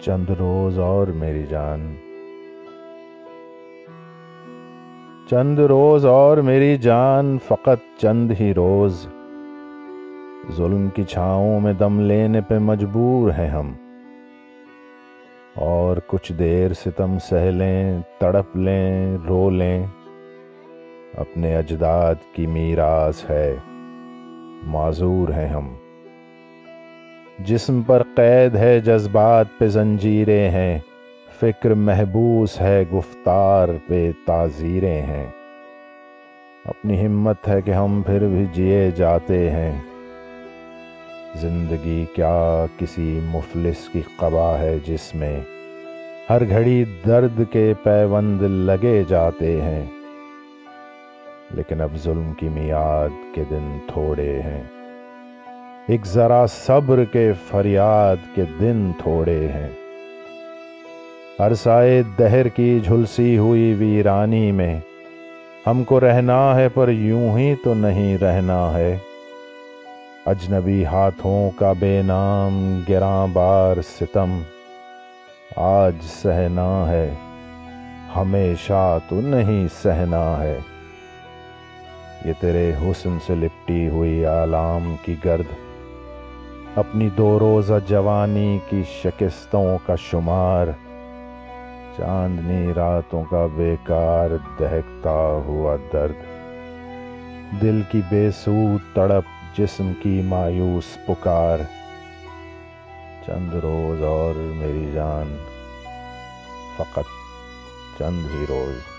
چند روز اور میری جان، چند روز اور میری جان، فقط چند ہی روز۔ ظلم کی چھاؤں میں دم لینے پہ مجبور ہیں ہم، اور کچھ دیر ستم سہ لیں، تڑپ لیں، رو لیں۔ اپنے اجداد کی میراث ہے، معذور ہیں ہم۔ جسم پر قید ہے، جذبات پہ زنجیریں ہیں، فکر محبوس ہے، گفتار پہ تعزیریں ہیں۔ اپنی ہمت ہے کہ ہم پھر بھی جیے جاتے ہیں۔ زندگی کیا کسی مفلس کی قبا ہے جس میں ہر گھڑی درد کے پیوند لگے جاتے ہیں، لیکن اب ظلم کی میعاد کے دن تھوڑے ہیں، ایک ذرا صبر کے فریاد کے دن تھوڑے ہیں۔ عرصۂ دہر کی جھلسی ہوئی ویرانی میں ہم کو رہنا ہے، پر یوں ہی تو نہیں رہنا ہے۔ اجنبی ہاتھوں کا بے نام گراں بار ستم آج سہنا ہے، ہمیشہ تو نہیں سہنا ہے۔ یہ تیرے حسن سے لپٹی ہوئی آلام کی گرد، اپنی 2 روزہ جوانی کی شکستوں کا شمار، چاندنی راتوں کا بیکار دہکتا ہوا درد، دل کی بے سود تڑپ، جسم کی مایوس پکار۔ چند روز اور میری جان، فقط چند ہی روز۔